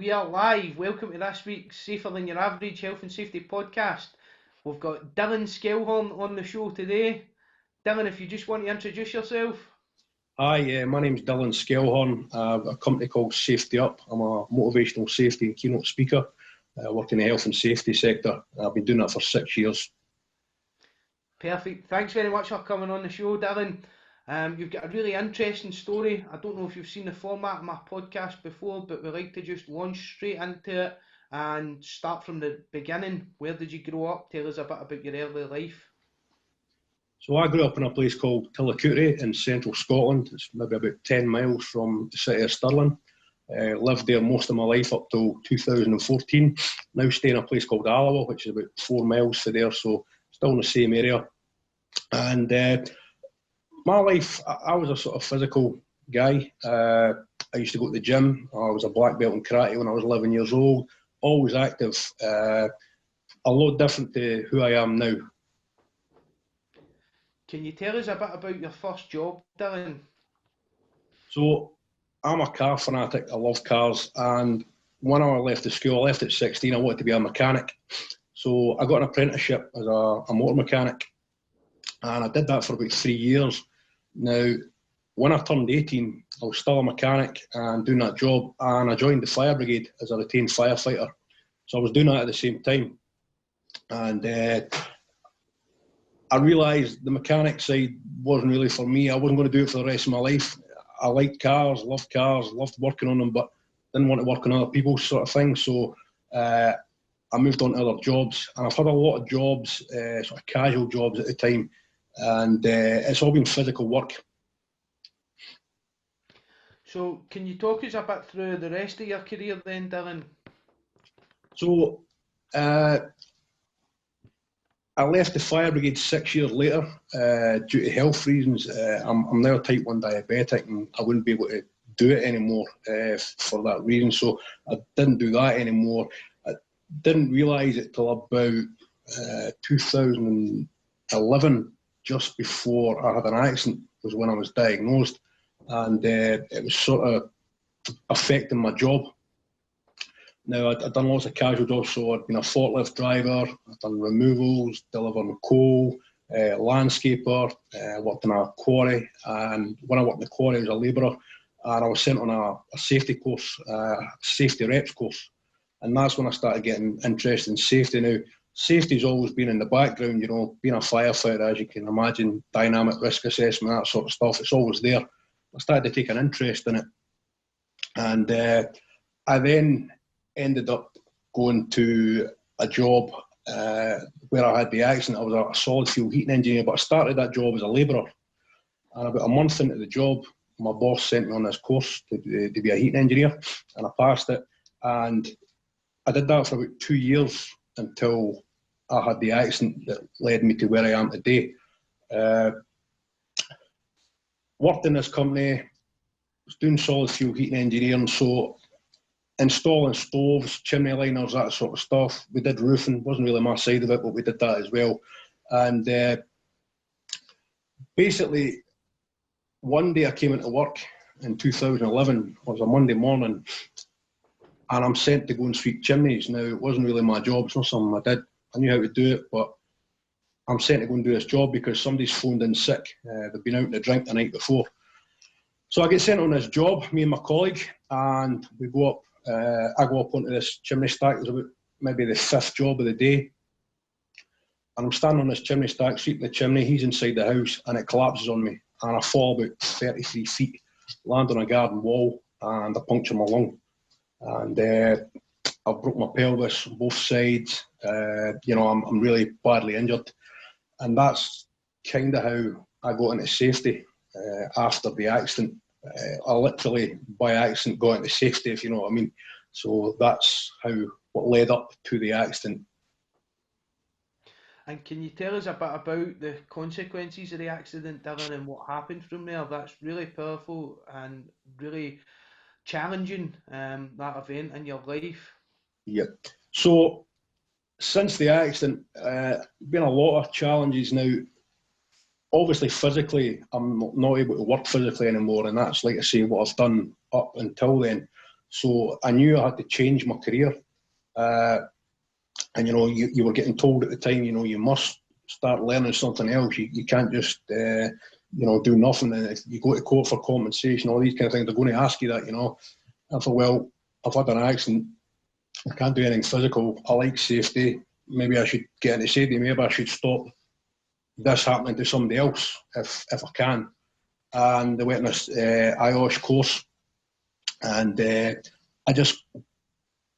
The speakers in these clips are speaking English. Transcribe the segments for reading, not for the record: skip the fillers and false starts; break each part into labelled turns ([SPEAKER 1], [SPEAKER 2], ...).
[SPEAKER 1] we are live. Welcome to this week's Safer Than Your Average Health and Safety podcast. We've got Davon Skelhorn on the show today. Davon, if you just want to introduce yourself.
[SPEAKER 2] Hi, my name's Davon Skelhorn. I've got a company called Safety Up. I'm a motivational safety and keynote speaker. I work in the health and safety sector. I've been doing that for 6 years.
[SPEAKER 1] Perfect. Thanks very much for coming on the show, Davon. You've got a really interesting story. I don't know if you've seen the format of my podcast before, but we like to just launch straight into it and start from the beginning. Where did you grow up? Tell us a bit about your early life.
[SPEAKER 2] So I grew up in a place called Tillicooty in central Scotland. It's maybe about 10 miles from the city of Stirling. Lived there most of my life up till 2014. Now stay in a place called Alloa, which is about 4 miles from there, so still in the same area. And my life, I was a sort of physical guy. I used to go to the gym. I was a black belt in karate when I was 11 years old. Always active. A lot different to who I am now.
[SPEAKER 1] Can you tell us a bit about your first job, Davon?
[SPEAKER 2] So I'm a car fanatic. I love cars. And when I left the school, I left at 16. I wanted to be a mechanic. So I got an apprenticeship as a motor mechanic. And I did that for about 3 years. Now, when I turned 18, I was still a mechanic and doing that job, and I joined the fire brigade as a retained firefighter. So I was doing that at the same time. And I realised the mechanic side wasn't really for me. I wasn't going to do it for the rest of my life. I liked cars, loved working on them, but didn't want to work on other people's sort of thing. So I moved on to other jobs, and I've had a lot of jobs, sort of casual jobs at the time. And it's all been physical work.
[SPEAKER 1] So can you talk us a bit through the rest of your career then, Davon?
[SPEAKER 2] So I left the fire brigade 6 years later due to health reasons. I'm now a type 1 diabetic, and I wouldn't be able to do it anymore for that reason. So I didn't do that anymore. I didn't realise it till about 2011. Just before I had an accident was when I was diagnosed, and it was sort of affecting my job. Now, I'd done lots of casual jobs, so I'd been a forklift driver, I'd done removals, delivering coal, landscaper, worked in a quarry, and when I worked in the quarry I was a labourer, and I was sent on a safety course, safety reps course, and that's when I started getting interested in safety. Now, safety's always been in the background, being a firefighter, as you can imagine, dynamic risk assessment, that sort of stuff, it's always there. I started to take an interest in it. And I then ended up going to a job where I had the accident. I was a solid fuel heating engineer, but I started that job as a labourer. And about a month into the job, my boss sent me on this course to be a heating engineer, and I passed it. And I did that for about 2 years until I had the accident that led me to where I am today. Worked in this company, was doing solid fuel heating engineering, so installing stoves, chimney liners, that sort of stuff. We did roofing, wasn't really my side of it, but we did that as well. And basically, one day I came into work in 2011, it was a Monday morning, and I'm sent to go and sweep chimneys. Now, it wasn't really my job, it's not something I did. I knew how to do it, but I'm sent to go and do this job because somebody's phoned in sick. They've been out to drink the night before. So I get sent on this job, me and my colleague, and we go up. I go up onto this chimney stack. It was about maybe the 5th job of the day. And I'm standing on this chimney stack, sweeping the chimney. He's inside the house, and it collapses on me. And I fall about 33 feet, land on a garden wall, and I puncture my lung. And I broke my pelvis on both sides. I'm really badly injured. And that's kind of how I got into safety after the accident. I literally, by accident, got into safety, if you know what I mean. So that's what led up to the accident.
[SPEAKER 1] And can you tell us a bit about the consequences of the accident, Davon, and what happened from there? That's really powerful and really challenging, that event in your life.
[SPEAKER 2] Yeah. So since the accident, been a lot of challenges now. Obviously, physically, I'm not able to work physically anymore, and that's, like I say, what I've done up until then. So I knew I had to change my career. And, you were getting told at the time, you must start learning something else. You can't just, do nothing. And if you go to court for compensation, all these kind of things, they're going to ask you that, I thought, well, I've had an accident. I can't do anything physical. I like safety. Maybe I should get into safety. Maybe I should stop this happening to somebody else if I can. And I went on this IOSH course, and I just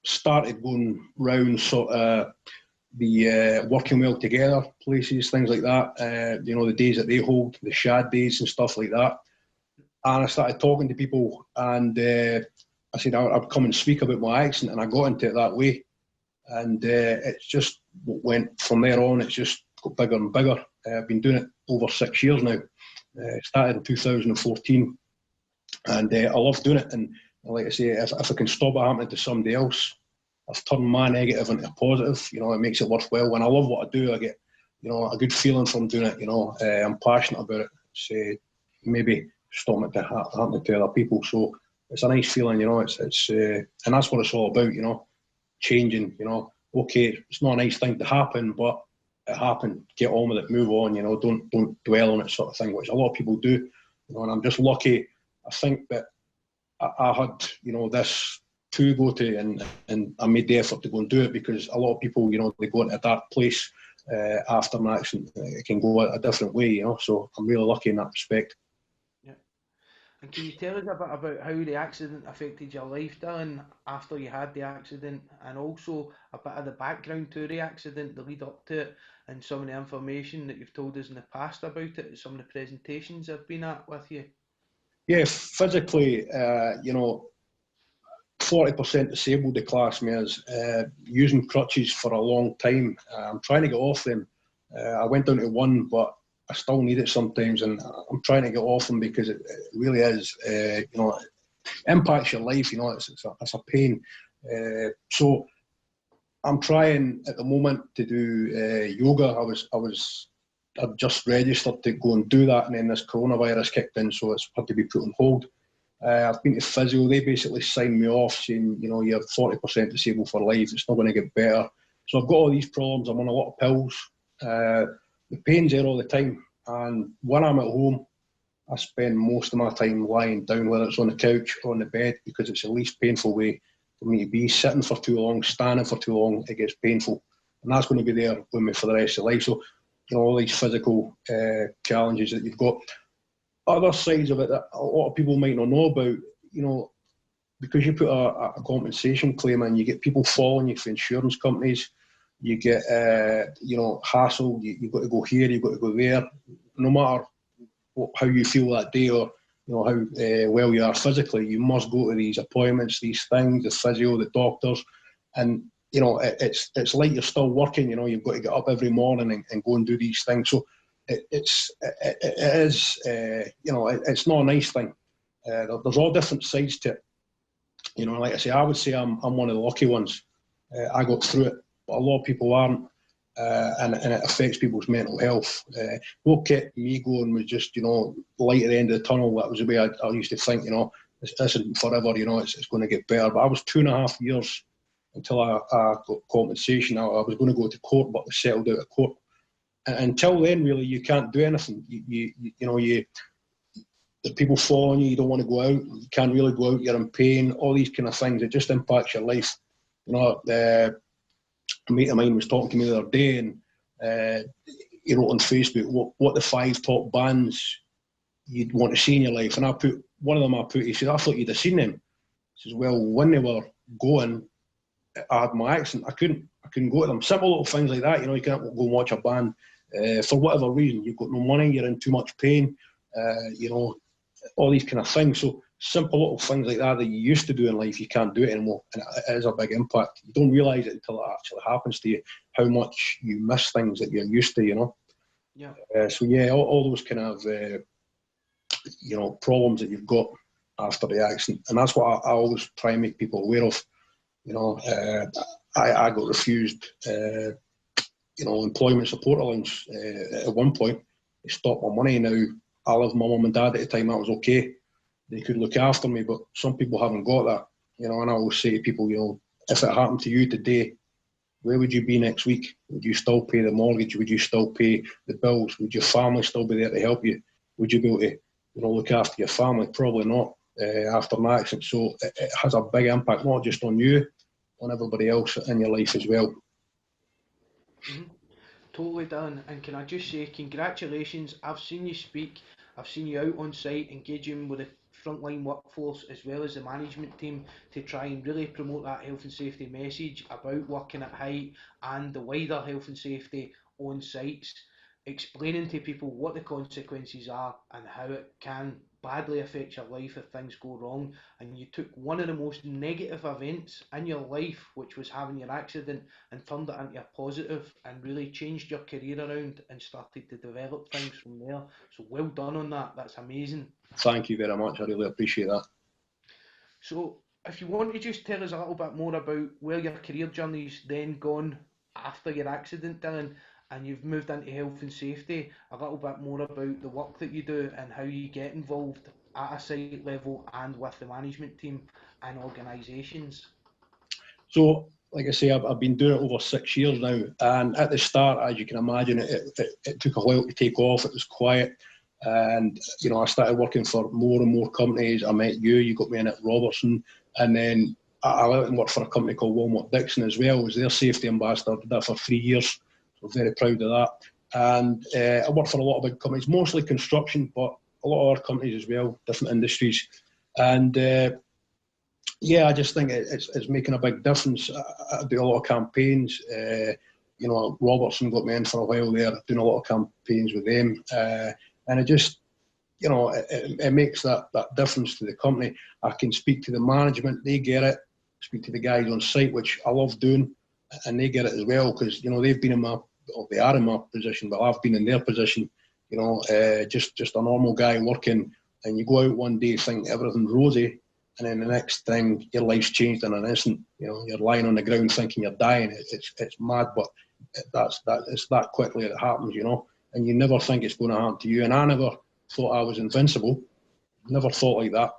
[SPEAKER 2] started going round sort of the working well together places, things like that. The days that they hold, the shad days and stuff like that. And I started talking to people, and I said I'd come and speak about my accident, and I got into it that way. And it's just went from there on. It's just got bigger and bigger. I've been doing it over 6 years now. Started in 2014, and I love doing it. And like I say, if I can stop it happening to somebody else, I've turned my negative into a positive. It makes it worthwhile. When I love what I do, I get, a good feeling from doing it. I'm passionate about it. It's maybe stopping it to happening to other people. So it's a nice feeling. It's and that's what it's all about. Changing. Okay, it's not a nice thing to happen, but it happened. Get on with it. Move on. Don't dwell on it, sort of thing, which a lot of people do. And I'm just lucky. I think that I had, this to go to, and I made the effort to go and do it, because a lot of people, they go into a dark place after an accident. It can go a different way, so I'm really lucky in that respect.
[SPEAKER 1] Yeah. And can you tell us a bit about how the accident affected your life, Dylan, after you had the accident, and also a bit of the background to the accident, the lead up to it, and some of the information that you've told us in the past about it, some of the presentations I've been at with you?
[SPEAKER 2] Yeah, physically, 40% disabled, they class me as, using crutches for a long time. I'm trying to get off them. I went down to 1, but I still need it sometimes, and I'm trying to get off them because it really is, impacts your life. It's a pain. So I'm trying at the moment to do yoga. I've just registered to go and do that, and then this coronavirus kicked in, so it's had to be put on hold. I've been to physio. They basically signed me off saying, you're 40% disabled for life. It's not going to get better. So I've got all these problems. I'm on a lot of pills. The pain's there all the time. And when I'm at home, I spend most of my time lying down, whether it's on the couch or on the bed, because it's the least painful way for me to be. Sitting for too long, standing for too long, it gets painful. And that's going to be there with me for the rest of life. So, all these physical challenges that you've got. Other sides of it that a lot of people might not know about, because you put a compensation claim in, you get people following you for insurance companies, you get, hassle, you've got to go here, you've got to go there, no matter how you feel that day, or, how well you are physically, you must go to these appointments, these things, the physio, the doctors, and, it's like you're still working, you've got to get up every morning and go and do these things. So, it is, it's not a nice thing. There's all different sides to it. Like I say, I would say I'm one of the lucky ones. I got through it, but a lot of people aren't, and it affects people's mental health. What kept me going was just, light at the end of the tunnel. That was the way I used to think, this isn't forever, it's going to get better. But I was 2.5 years until I got compensation. I was going to go to court, but I settled out of court. Until then, really, you can't do anything. The people following you, you don't want to go out, you can't really go out, you're in pain, all these kind of things. It just impacts your life. A mate of mine was talking to me the other day, and he wrote on Facebook what the 5 top bands you'd want to see in your life. And he said, I thought you'd have seen them. He says, well, when they were going, I had my accident, I couldn't go to them. Simple little things like that, you can't go and watch a band for whatever reason. You've got no money, you're in too much pain, all these kind of things. So simple little things like that you used to do in life, you can't do it anymore, and it is a big impact. You don't realise it until it actually happens to you, how much you miss things that you're used to,
[SPEAKER 1] Yeah.
[SPEAKER 2] All those kind of problems that you've got after the accident, and that's what I always try and make people aware of. I got refused, employment support allowance at one point. They stopped my money. Now I live with my mum and dad at the time. That was okay. They could look after me, but some people haven't got that. and I always say to people, if it happened to you today, where would you be next week? Would you still pay the mortgage? Would you still pay the bills? Would your family still be there to help you? Would you be able to, look after your family? Probably not after an accident. So it has a big impact, not just on you, on everybody else in your life as well.
[SPEAKER 1] Mm-hmm. Totally, Dylan. And can I just say congratulations? I've seen you speak. I've seen you out on site engaging with the frontline workforce as well as the management team to try and really promote that health and safety message about working at height and the wider health and safety on sites, explaining to people what the consequences are and how it can badly affect your life if things go wrong. And you took one of the most negative events in your life, which was having your accident, and turned it into a positive and really changed your career around and started to develop things from there. So well done on that. That's amazing.
[SPEAKER 2] Thank you very much. I really appreciate that.
[SPEAKER 1] So if you want to just tell us a little bit more about where your career journey's then gone after your accident, Dylan, and you've moved into health and safety, a little bit more about the work that you do and how you get involved at a site level and with the management team and organisations.
[SPEAKER 2] So, like I say, I've been doing it over 6 years now, and at the start, as you can imagine, it took a while to take off. It was quiet, and I started working for more and more companies. I met you got me in at Robertson, and then I went and worked for a company called Walmart Dixon as well. I was their safety ambassador. I did that for 3 years. So very proud of that. And I worked for a lot of big companies, mostly construction, but a lot of other companies as well, different industries. And I just think it's making a big difference. I do a lot of campaigns. Robertson got me in for a while there, doing a lot of campaigns with them. And it just, it makes that difference to the company. I can speak to the management, they get it. Speak to the guys on site, which I love doing, and they get it as well, because, they've been they are in my position, but I've been in their position, just a normal guy working, and you go out one day think everything's rosy, and then the next thing, your life's changed in an instant. You're lying on the ground thinking you're dying. It's mad, but it's that quickly it happens, and you never think it's going to happen to you. And I never thought I was invincible, never thought like that,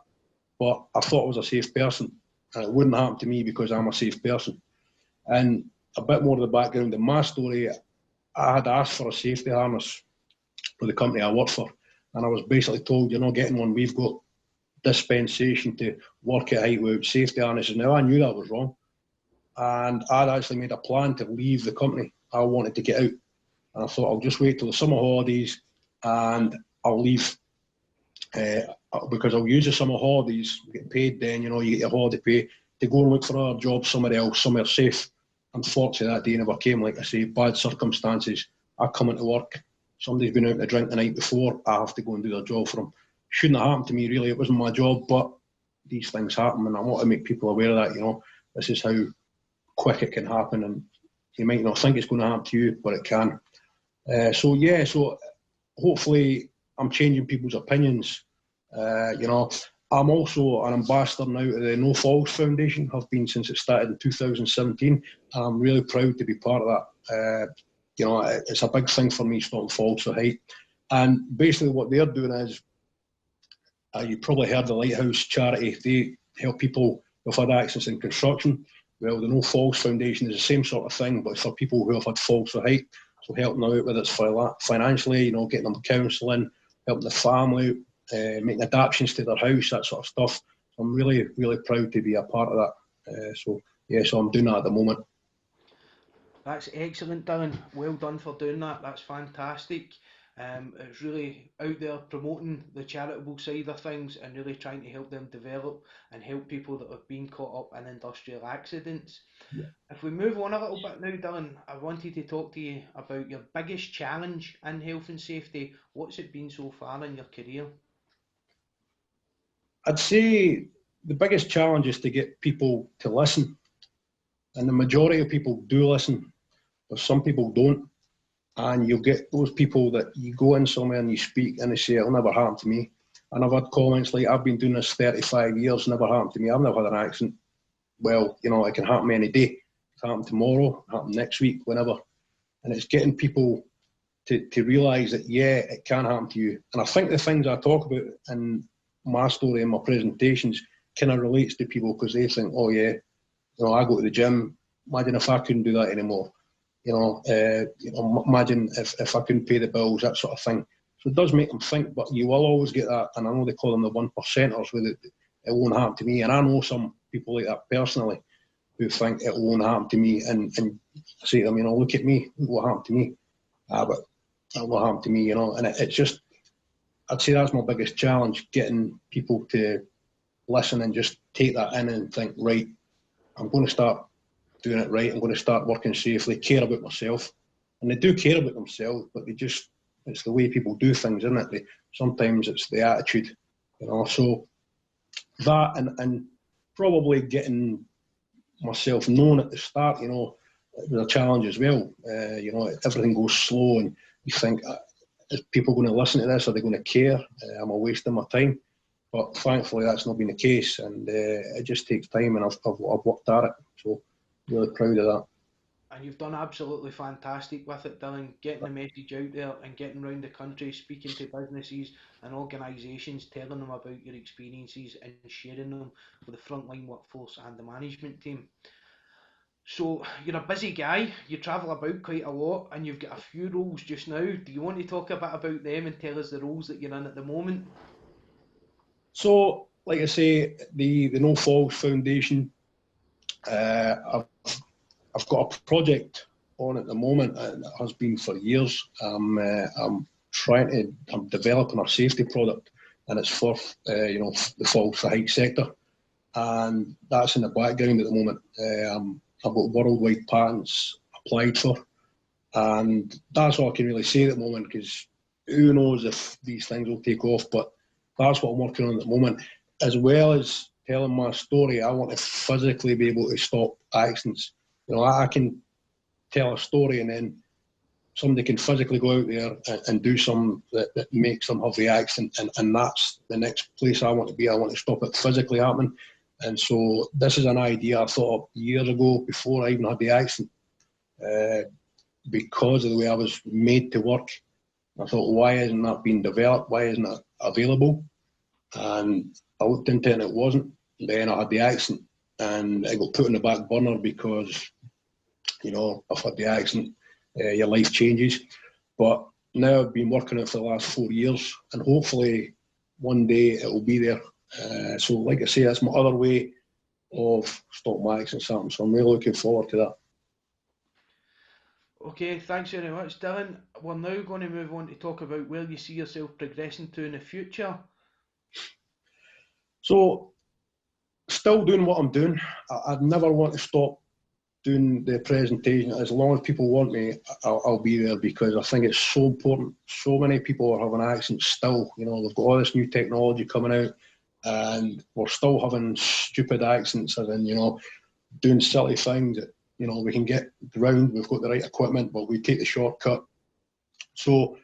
[SPEAKER 2] but I thought I was a safe person, and it wouldn't happen to me because I'm a safe person. And a bit more of the background in my story, I had asked for a safety harness for the company I worked for, and I was basically told, you're not getting one. We've got dispensation to work at height without safety harnesses. Now, I knew that was wrong, and I'd actually made a plan to leave the company. I wanted to get out, and I thought I'll just wait till the summer holidays and I'll leave, because I'll use the summer holidays, get paid then, you get your holiday pay, to go and look for another job somewhere else, somewhere safe. Unfortunately, that day never came. Like I say, bad circumstances. I come into work, somebody's been out to drink the night before, I have to go and do their job for them. Shouldn't have happened to me, really. It wasn't my job, but these things happen, and I want to make people aware of that. This is how quick it can happen, and you might not think it's going to happen to you, but it can. So hopefully I'm changing people's opinions. I'm also an ambassador now to the No Falls Foundation. I've been since it started in 2017. And I'm really proud to be part of that. It's a big thing for me, stopping falls for height. And basically what they're doing is, you probably heard the Lighthouse charity. They help people who've had accidents in construction. Well, the No Falls Foundation is the same sort of thing, but it's for people who have had falls for height. So helping them out, whether it's financially, getting them counselling, helping the family, making adaptations to their house, that sort of stuff. So I'm really, really proud to be a part of that. So I'm doing that at the moment.
[SPEAKER 1] That's excellent, Dylan. Well done for doing that. That's fantastic. It's really out there promoting the charitable side of things and really trying to help them develop and help people that have been caught up in industrial accidents.
[SPEAKER 2] Yeah.
[SPEAKER 1] If we move on a little bit now, Dylan, I wanted to talk to you about your biggest challenge in health and safety. What's it been so far in your career?
[SPEAKER 2] I'd say the biggest challenge is to get people to listen. And the majority of people do listen, but some people don't. And you'll get those people that you go in somewhere and you speak and they say, it'll never happen to me. And I've had comments like, I've been doing this 35 years, never happened to me. I've never had an accident. Well, it can happen any day. It can happen tomorrow, it can happen next week, whenever. And it's getting people to realise that, it can happen to you. And I think the things I talk about in my story and my presentations, kind of relates to people because they think, oh yeah, I go to the gym. Imagine if I couldn't do that anymore. Imagine if I couldn't pay the bills, that sort of thing. So it does make them think, but you will always get that. And I know they call them the 1%ers, where it won't happen to me. And I know some people like that personally who think it won't happen to me. And I say to them, look at me, what happened to me? But it won't happen to me, And it's just, I'd say that's my biggest challenge, getting people to listen and just take that in and think, right, I'm going to start doing it right. I'm going to start working safely, care about myself. And they do care about themselves, but it's the way people do things, isn't it? Sometimes it's the attitude, So that and probably getting myself known at the start, it was a challenge as well. Everything goes slow and you think, is people going to listen to this? Are they going to care? Am I wasting my time? But thankfully that's not been the case, and it just takes time, and I've worked at it. So really proud of that.
[SPEAKER 1] And you've done absolutely fantastic with it, Dylan, getting the message out there and getting around the country, speaking to businesses and organisations, telling them about your experiences and sharing them with the frontline workforce and the management team. So you're a busy guy, you travel about quite a lot, and you've got a few roles just now. Do you want to talk a bit about them and tell us the roles that you're in at the moment?
[SPEAKER 2] So, like I say, the No Falls Foundation, I've got a project on at the moment, and it has been for years. I'm developing a safety product, and it's for the Falls to Height sector, and that's in the background at the moment. I've got worldwide patents applied for, and that's all I can really say at the moment, because who knows if these things will take off, but that's what I'm working on at the moment. As well as telling my story, I want to physically be able to stop accidents. I can tell a story and then somebody can physically go out there and do something that makes them have the accident, and that's the next place I want to be. I want to stop it physically happening. And so this is an idea I thought of years ago before I even had the accident, because of the way I was made to work. I thought, why isn't that being developed? Why isn't it available? And I looked into it and it wasn't. Then I had the accident and it got put on the back burner because, I've had the accident, your life changes. But now I've been working on it for the last 4 years, and hopefully one day it will be there. So like I say, that's my other way of stopping my accidents. So I'm really looking forward to that.
[SPEAKER 1] Okay, thanks very much, Dylan. We're now going to move on to talk about where you see yourself progressing to in the future.
[SPEAKER 2] So, still doing what I'm doing. I'd never want to stop doing the presentation. As long as people want me, I'll be there, because I think it's so important. So many people are having accidents still. They've got all this new technology coming out, and we're still having stupid accidents, as in, doing silly things that, we can get around. We've got the right equipment, but we take the shortcut. So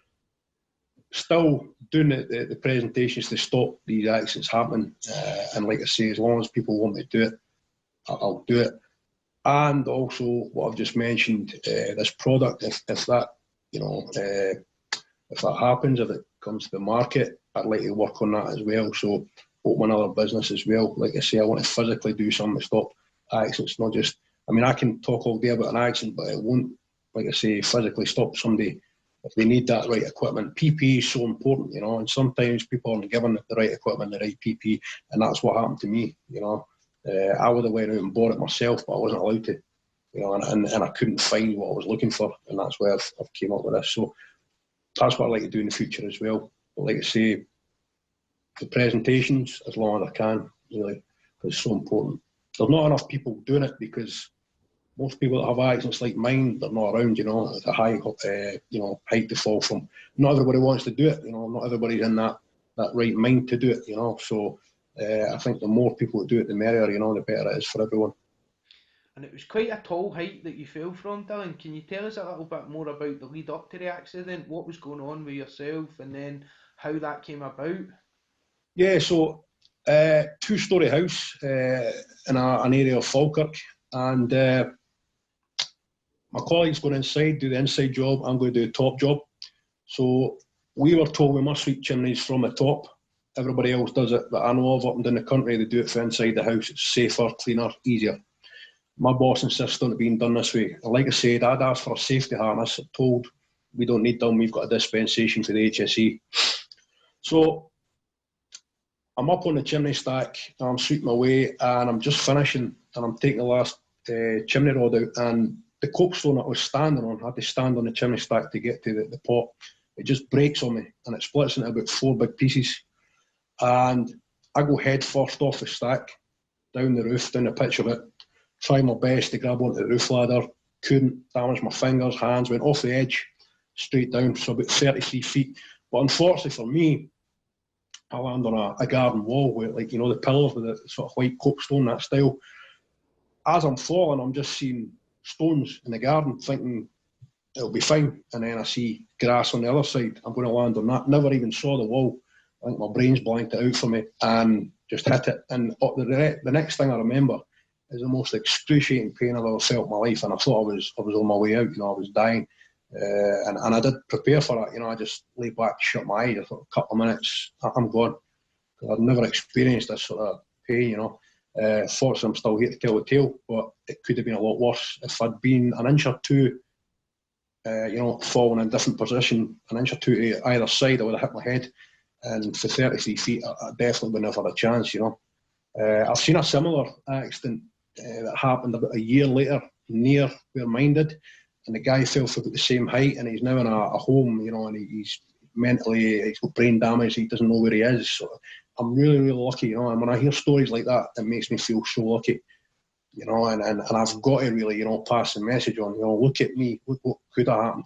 [SPEAKER 2] still doing the presentations to stop these accidents happening. And like I say, as long as people want me to do it, I'll do it. And also what I've just mentioned, this product, if that, if that happens, if it comes to the market, I'd like to work on that as well. So open another business as well. Like I say, I want to physically do something to stop accidents, not just, I can talk all day about an accident, but it won't, like I say, physically stop somebody if they need that right equipment. PPE is so important, and sometimes people aren't given the right equipment, the right PPE, and that's what happened to me, I would have went out and bought it myself, but I wasn't allowed to, and I couldn't find what I was looking for, and that's why I've came up with this. So that's what I like to do in the future as well. But like I say, the presentations, as long as I can, really, because it's so important. There's not enough people doing it, because most people that have accidents like mine, they're not around, it's a high, height to fall from. Not everybody wants to do it, not everybody's in that right mind to do it, so I think the more people that do it, the merrier, the better it is for everyone.
[SPEAKER 1] And it was quite a tall height that you fell from, Dylan. Can you tell us a little bit more about the lead up to the accident? What was going on with yourself, and then how that came about?
[SPEAKER 2] Yeah, so two-storey house in an area of Falkirk, and my colleague's going inside, do the inside job, I'm going to do the top job. So we were told we must sweep chimneys from the top, everybody else does it that I know of up and down the country. They do it for inside the house. It's safer, cleaner, easier. My boss insists on it being done this way. Like I said, I'd asked for a safety harness. Told we don't need them. We've got a dispensation for the HSE. So I'm up on the chimney stack. I'm sweeping away, and I'm just finishing, and I'm taking the last chimney rod out, and the copestone that I was standing on, I had to stand on the chimney stack to get to the pot. It just breaks on me, and it splits into about 4 big pieces. And I go head first off the stack, down the roof, down the pitch of it, try my best to grab onto the roof ladder, couldn't, damage my fingers, hands, went off the edge, straight down, so about 33 feet. But unfortunately for me, I land on a garden wall where, like, you know, the pillars with the sort of white copestone, that style. As I'm falling, I'm just seeing stones in the garden, thinking it'll be fine. And then I see grass on the other side. I'm going to land on that. Never even saw the wall. I think my brain's blanked it out for me and just hit it. And the next thing I remember is the most excruciating pain I've ever felt in my life. And I thought I was on my way out. You know, I was dying. And I did prepare for that. You know, I just lay back, shut my eyes. I thought, a couple of minutes, I'm gone. I'd never experienced this sort of pain, you know. Fortunately, I'm still here to tell the tale, but it could have been a lot worse if I'd been an inch or two, you know, falling in a different position, an inch or two to either side. I would have hit my head, and for 33 feet, I definitely wouldn't have had a chance, you know. I've seen a similar accident that happened about a year later near where mine did, and the guy fell for about the same height, and he's now in a home, you know, and he's mentally, he's got brain damage, he doesn't know where he is. So I'm really, really lucky, you know, and when I hear stories like that, it makes me feel so lucky, you know, and I've got to really, you know, pass the message on, you know, look at me, look what could have happened,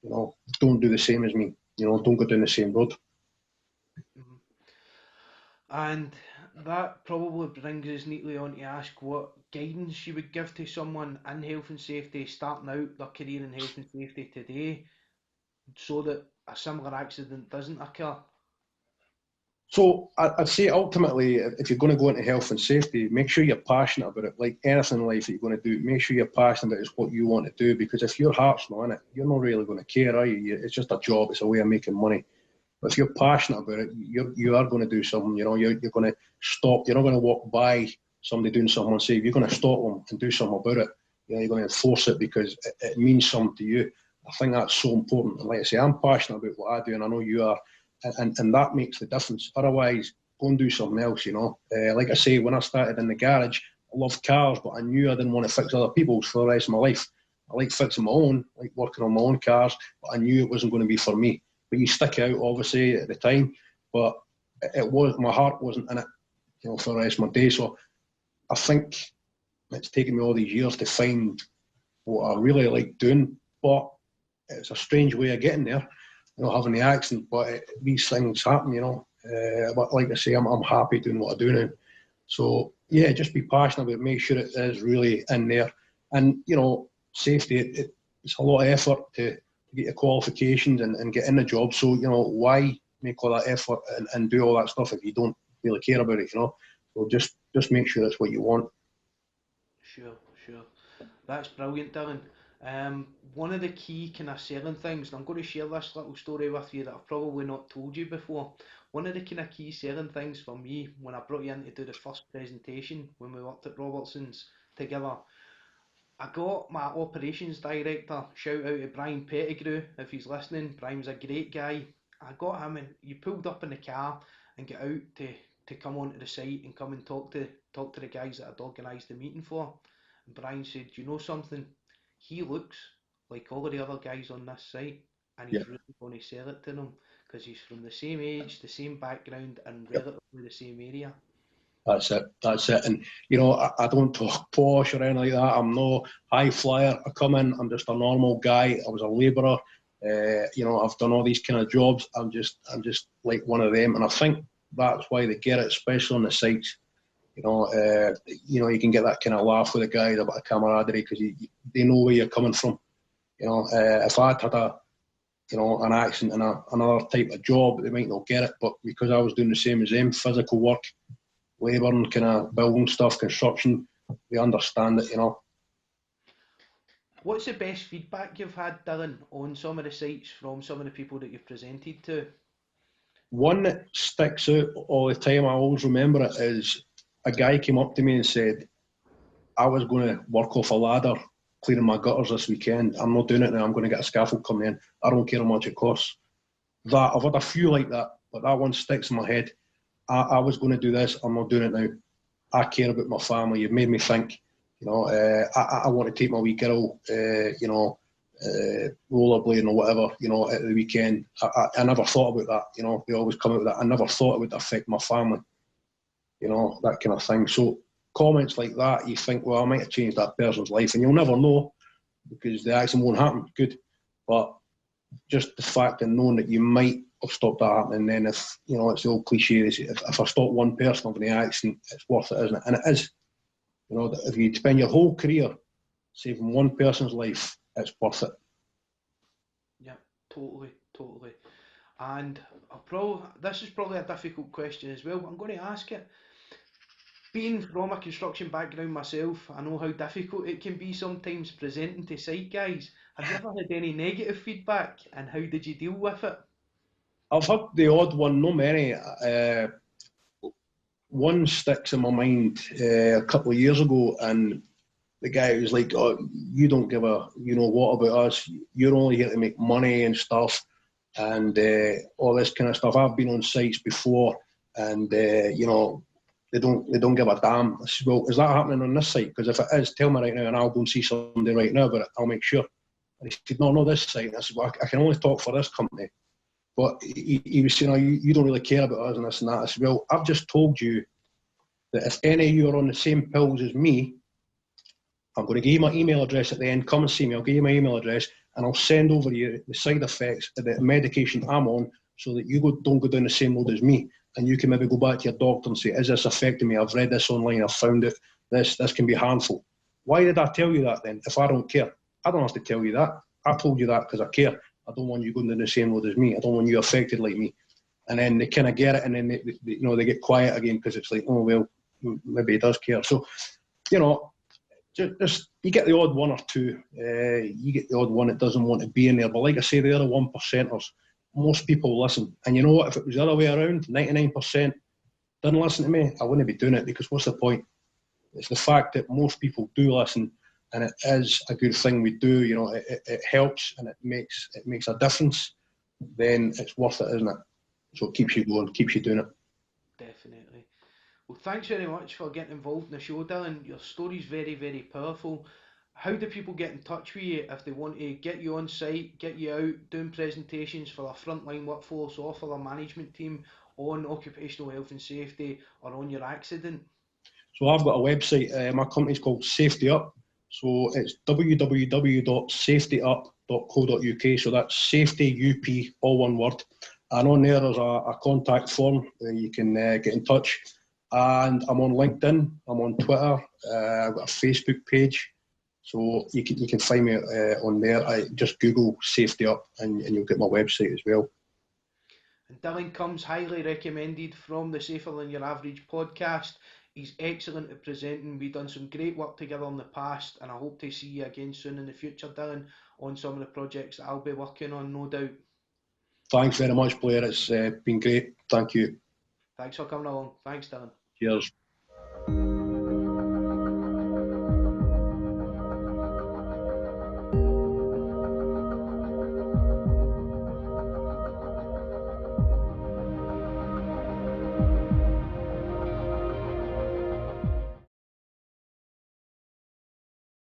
[SPEAKER 2] you know, don't do the same as me, you know, don't go down the same road.
[SPEAKER 1] And that probably brings us neatly on to ask what guidance you would give to someone in health and safety starting out their career in health and safety today so that a similar accident doesn't occur.
[SPEAKER 2] So I'd say ultimately, if you're going to go into health and safety, make sure you're passionate about it. Like anything in life that you're going to do, make sure you're passionate about it, what you want to do. Because if your heart's not in it, you're not really going to care, are you? It's just a job. It's a way of making money. But if you're passionate about it, you are going to do something. You know, you're going to stop. You're not going to walk by somebody doing something unsafe. You're going to stop them and do something about it. You know, you're going to enforce it because it means something to you. I think that's so important. And like I say, I'm passionate about what I do, and I know you are. And that makes the difference. Otherwise, go and do something else, you know. Like I say, when I started in the garage, I loved cars, but I knew I didn't want to fix other people's for the rest of my life. I like fixing my own, like working on my own cars, but I knew it wasn't going to be for me. But you stick out, obviously, at the time, but it was, my heart wasn't in it, you know, for the rest of my day. So I think it's taken me all these years to find what I really like doing, but it's a strange way of getting there, you know, having the accent, but these things happen, you know. But like I say, I'm happy doing what I do now. So yeah, just be passionate about it, make sure it is really in there. And, you know, safety, it's a lot of effort to get your qualifications and get in the job. So, you know, why make all that effort and do all that stuff if you don't really care about it, you know? So just make sure it's what you want.
[SPEAKER 1] Sure, sure. That's brilliant, Dylan. One of the key kind of selling things, and I'm going to share this little story with you that I've probably not told you before. One of the kind of key selling things for me when I brought you in to do the first presentation when we worked at Robertson's together, I got my operations director, shout out to Brian Pettigrew if he's listening. Brian's a great guy. I got him and you pulled up in the car and get out to come onto the site and come and talk to the guys that I'd organised the meeting for. And Brian said, "Do you know something? He looks like all of the other guys on this site and
[SPEAKER 2] Yeah.
[SPEAKER 1] he's really going to sell it to them because he's from the same age, the same background and
[SPEAKER 2] Yep.
[SPEAKER 1] relatively the same area."
[SPEAKER 2] That's it. That's it. And you know, I don't talk posh or anything like that. I'm no high flyer. I come in. I'm just a normal guy. I was a labourer. You know, I've done all these kind of jobs. I'm just like one of them. And I think that's why they get it, especially on the sites. You know, you can get that kind of laugh with the guys about a camaraderie because they know where you're coming from. You know, if I'd had an accent in another type of job, they might not get it. But because I was doing the same as them, physical work, labour and kind of building stuff, construction, they understand it, you know.
[SPEAKER 1] What's the best feedback you've had, Dylan, on some of the sites from some of the people that you've presented to?
[SPEAKER 2] One that sticks out all the time, I always remember it, is a guy came up to me and said, I was going to work off a ladder cleaning my gutters this weekend. I'm not doing it now. I'm going to get a scaffold coming in. I don't care how much it costs. That I've had a few like that, but that one sticks in my head. I was going to do this. I'm not doing it now. I care about my family. You've made me think. I want to take my wee girl, rollerblading or whatever, at the weekend. I never thought about that. They always come out with that. I never thought it would affect my family. That kind of thing. So comments like that, you think, well, I might have changed that person's life, and you'll never know because the accident won't happen. Good, but just the fact of knowing that you might have stopped that happening, then if it's the old cliche, if I stop one person from the accident, it's worth it, isn't it? And it is. If you spend your whole career saving one person's life, it's worth it.
[SPEAKER 1] Yeah, totally. And this is probably a difficult question as well. I'm going to ask it. Being from a construction background myself, I know how difficult it can be sometimes presenting to site guys. Have you ever had any negative feedback, and how did you deal with it?
[SPEAKER 2] I've had the odd one, not many. One sticks in my mind a couple of years ago, and the guy was like, "Oh, you don't give a what about us? You're only here to make money and stuff, and all this kind of stuff." I've been on sites before, and they don't give a damn. I said, well, is that happening on this site? Because if it is, tell me right now, and I'll go and see somebody right now about it. I'll make sure. And he said, no, this site. And I said, well, I can only talk for this company. But he was saying, oh, you don't really care about us and this and that. I said, well, I've just told you that if any of you are on the same pills as me, I'm going to give you my email address at the end. Come and see me. I'll give you my email address, and I'll send over you the side effects of the medication I'm on, so that you don't go down the same road as me. And you can maybe go back to your doctor and say, is this affecting me? I've read this online. I've found it. This can be harmful. Why did I tell you that then, if I don't care? I don't have to tell you that. I told you that because I care. I don't want you going down the same road as me. I don't want you affected like me. And then they kind of get it, and then they get quiet again because it's like, oh, well, maybe he does care. So, just you get the odd one or two. You get the odd one that doesn't want to be in there. But like I say, they're the 1%ers. Most people listen. And you know what? If it was the other way around, 99% didn't listen to me, I wouldn't be doing it, because what's the point? It's the fact that most people do listen, and it is a good thing we do. It helps, and it makes a difference. Then it's worth it, isn't it? So it keeps you going, keeps you doing it.
[SPEAKER 1] Definitely. Well, thanks very much for getting involved in the show, Dylan. Your story's very, very powerful. How do people get in touch with you if they want to get you on site, get you out doing presentations for our frontline workforce or for our management team on occupational health and safety, or on your accident?
[SPEAKER 2] So I've got a website. My company's called Safety Up. So it's www.safetyup.co.uk. So that's safety, UP, all one word. And on there's a contact form. You can get in touch. And I'm on LinkedIn. I'm on Twitter. I've got a Facebook page. So you can find me on there. I just Google Safety Up, and you'll get my website as well.
[SPEAKER 1] And Dylan comes highly recommended from the Safer Than Your Average podcast. He's excellent at presenting. We've done some great work together in the past, and I hope to see you again soon in the future, Dylan, on some of the projects that I'll be working on, no doubt.
[SPEAKER 2] Thanks very much, Blair. It's been great. Thank you.
[SPEAKER 1] Thanks for coming along. Thanks, Dylan.
[SPEAKER 2] Cheers.